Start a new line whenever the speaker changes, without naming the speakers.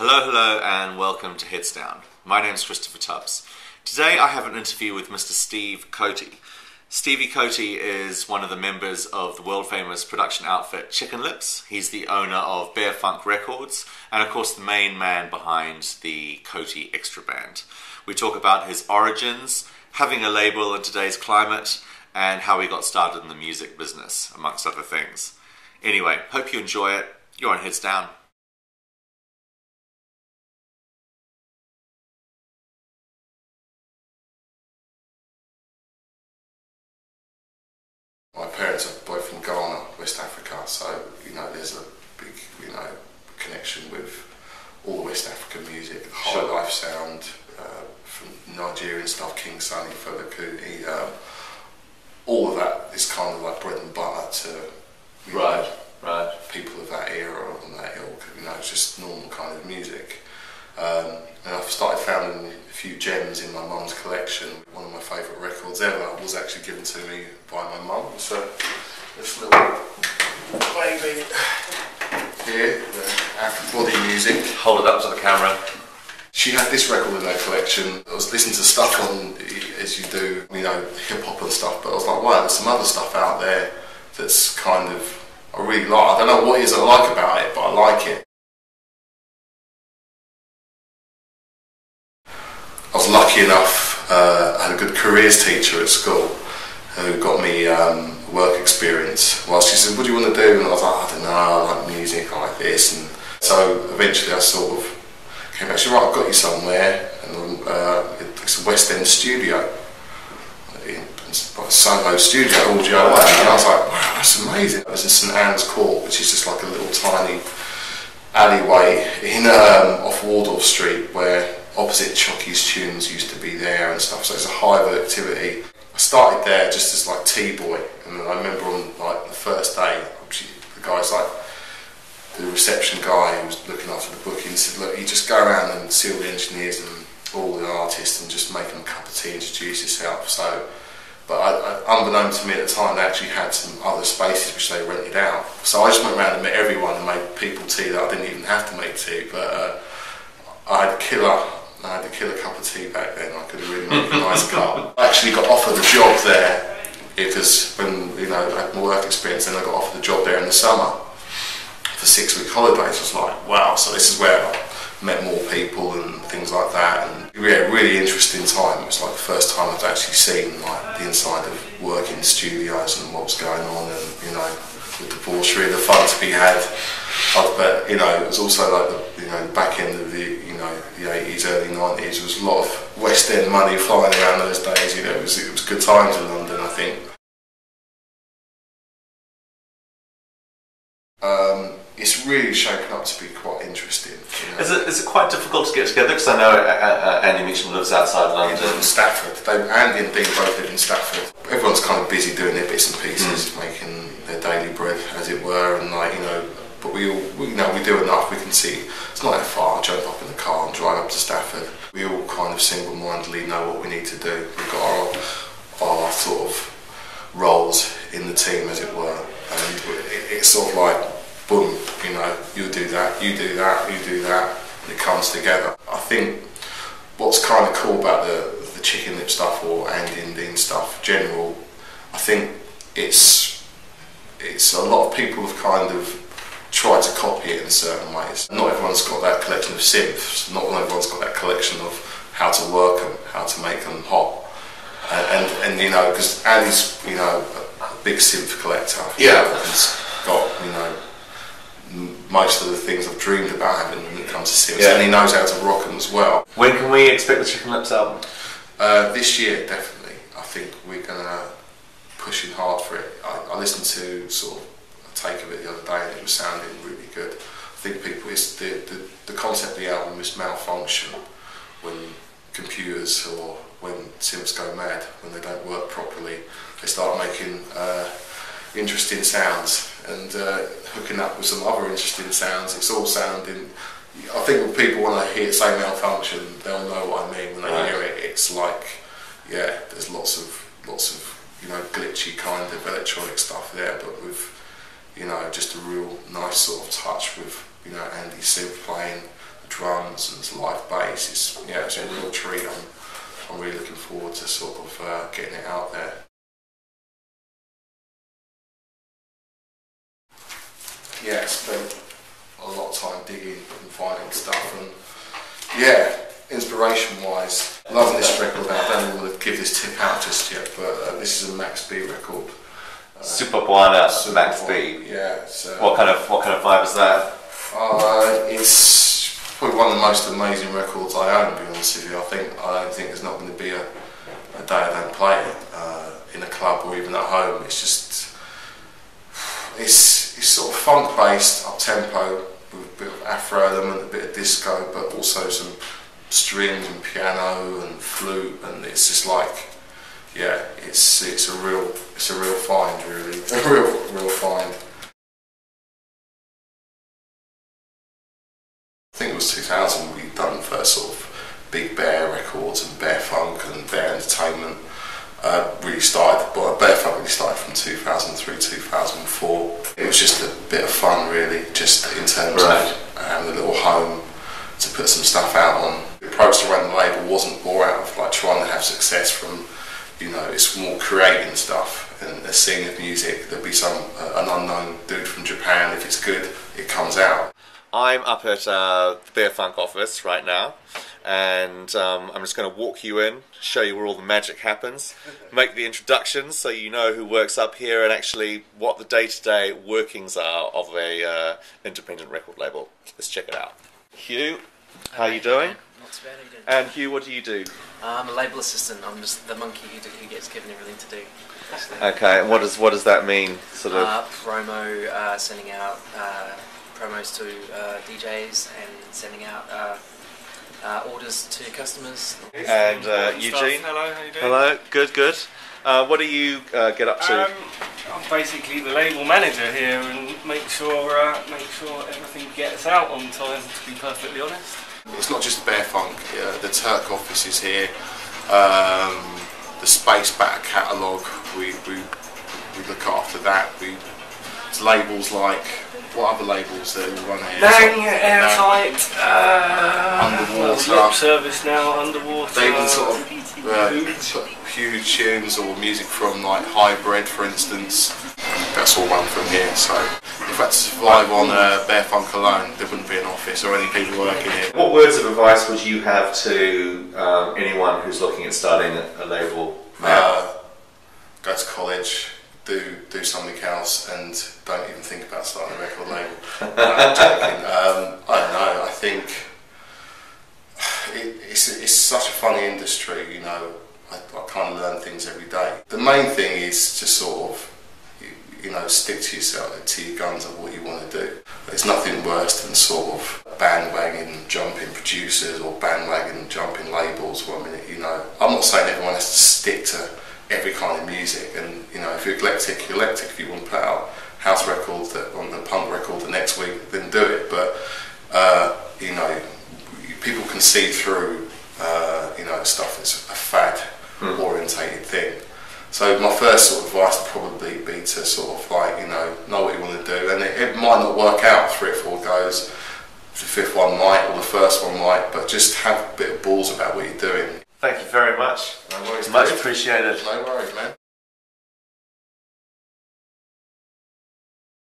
Hello and welcome to Heads Down. My name's Christopher Tubbs. Today I have an interview with Mr. Steve Kotey. Stevie Kotey is one of the members of the world famous production outfit Chicken Lips. He's the owner of Beyonc Records and of course the main man behind the Kotey Extra Band. We talk about his origins, having a label in today's climate, and how he got started in the music business, amongst other things. Anyway, hope you enjoy it. You're on Heads Down.
My parents are both from Ghana, West Africa, so there's a big connection with all the West African music, the high life sound, from Nigerian stuff, King Sunny, Fela Kuti, all of that is kind of like bread and butter to people of that era and that ilk. It's just normal kind of music. And I've started finding a few gems in my mum's collection. One of my favourite records ever was actually given to me by my mum. So this little baby here, the Afro body music.
Hold it up to the camera.
She had this record in her collection. I was listening to stuff on, as you do, hip hop and stuff, but I was like, wow, there's some other stuff out there that's kind of, I really like. I don't know what it is I like about it, but I like it. I was lucky enough, I had a good careers teacher at school who got me work experience. Well, she said, what do you want to do? And I was like, I don't know, I like music, I like this. And so eventually I sort of came back, she said, right, I've got you somewhere. And it's a West End studio. It's like a Soho studio, audio. And I was like, wow, that's amazing. It was in St Anne's Court, which is just like a little tiny alleyway in off Waldorf Street where opposite Chucky's Tunes used to be there and stuff, so it's a hive of activity. I started there just as like T-boy, and then I remember on like the first day, the guy's like, the reception guy who was looking after the booking said, look, you just go around and see all the engineers and all the artists and just make them a cup of tea, introduce yourself. So, but unbeknown to me at the time, they actually had some other spaces which they rented out. So I just went around and met everyone and made people tea that I didn't even have to make tea, but I had a killer cup of tea back then. I could really make a nice cup. I actually got offered a job there because when I had my work experience, then I got offered a job there in the summer for 6-week holidays. I was like, wow, so this is where I met more people and things like that. And yeah, really interesting time. It was like the first time I'd actually seen like the inside of working studios and what was going on, and the debauchery, the fun to be had. But it was also like the back end of the 80s, early 90s. There was a lot of West End money flying around those days. It was good times in London, I think. It's really shaping up to be quite interesting.
Is it quite difficult to get together? Because I know Andy Meacham lives outside London.
In Stafford. Andy and Dean both live in Stafford. Everyone's kind of busy doing their bits and pieces, making their daily bread, as it were, and but we do enough. We can see it's not that far. I jump up in the car and drive up to Stafford. We all kind of single-mindedly know what we need to do. We've got our sort of roles in the team, as it were, and it's sort of like, boom, you do that, you do that, you do that, and it comes together. I think what's kind of cool about the Chicken Lip stuff or Andy and Dean stuff, general, I think it's a lot of people have kind of tried to copy it in certain ways. Not everyone's got that collection of synths, not everyone's got that collection of how to work them, how to make them hot. And because Andy's, a big synth collector.
Yeah.
He's got, most of the things I've dreamed about having when it comes to synths,
yeah.
And he knows how to rock them as well.
When can we expect the Chicken Lips album?
This year, definitely. I think we're going to push in hard for it. I listened to sort of a take of it the other day and it was sounding really good. I think the concept of the album is malfunction when computers or when synths go mad, when they don't work properly. They start making interesting sounds and hooking up with some other interesting sounds. It's all sounding, I think when people want to say malfunction, they'll know what I mean when they hear it. It's like, yeah, there's lots of glitchy kind of electronic stuff there, but with just a real nice sort of touch with Andy's synth playing, drums and some live bass. It's a real treat. I'm really looking forward to sort of getting it out there. Yeah, spent a lot of time digging and finding stuff, and yeah, inspiration-wise, loving this record. I don't even want to give this tip out just yet, but this is a Max B record.
Super Buana Max B.
Yeah.
What kind of vibe is that?
It's probably one of the most amazing records I own, to be honest with you. I don't think there's not going to be a day I don't play it in a club or even at home. It's just, it's sort of funk based, up tempo, with a bit of Afro element, a bit of disco, but also some strings and piano and flute, and it's just like, yeah, it's a real find, really, a real find. I think it was 2000 we done the first sort of Big Bear records and Bear Funk and Bear Entertainment. Really started, but Bear Funk really started from 2003, 2004. It was just a bit of fun, really, just in terms of having a little home to put some stuff out on. The approach to running the label wasn't more out of like trying to have success from, you know, it's more creating stuff and a scene of music. There'll be an unknown dude from Japan. If it's good, it comes out.
I'm up at the Bear Funk office right now, and I'm just going to walk you in, show you where all the magic happens, make the introductions so you know who works up here and actually what the day-to-day workings are of a independent record label. Let's check it out. Hugh, how are you doing?
Not too bad, how you doing?
And Hugh, what do you do?
I'm a label assistant. I'm just the monkey who gets given everything to do.
Okay, and what does that mean? Sort of
promo, sending out promos to DJs and sending out orders to customers.
And Eugene?
Hello, how you doing?
Hello, good. What do you get up to?
I'm basically the label manager here and make sure everything gets out on time, to be perfectly honest.
It's not just Bear Funk, the Turk office is here, the Space Back catalogue, we look after that. It's labels like, what other labels that we run here?
Nang, Airtight,
Underwater.
Lip Service now, Underwater.
They even sort of put huge tunes or music from like Hybrid, for instance. That's all run from here, so if I had to survive on Bear Funk alone, there wouldn't be an office or any people working here.
What words of advice would you have to anyone who's looking at starting a label?
Go to college, do something else, and don't even think about starting a record label. No, I'm joking. I don't know. I think it's such a funny industry. You know, I kind of learn things every day. The main thing is to sort of, you know, stick to yourself, to your guns of what you want to do. There's nothing worse than sort of bandwagon jumping producers or bandwagon jumping labels. Well, I mean, you know, I'm not saying everyone has to stick to every kind of music, and you know, if you're eclectic, you're eclectic. If you want to put out house records on the punk record the next week, then do it. But you know, people can see through you know, stuff that's a fad orientated thing. So my first sort of advice would probably be to sort of like, you know what you want to do, and it might not work out 3 or 4 goes. The 5th one might, or the 1st one might, but just have a bit of balls about what you're doing.
Thank you very much.
No worries,
Much
Dave.
appreciated.
No worries, man.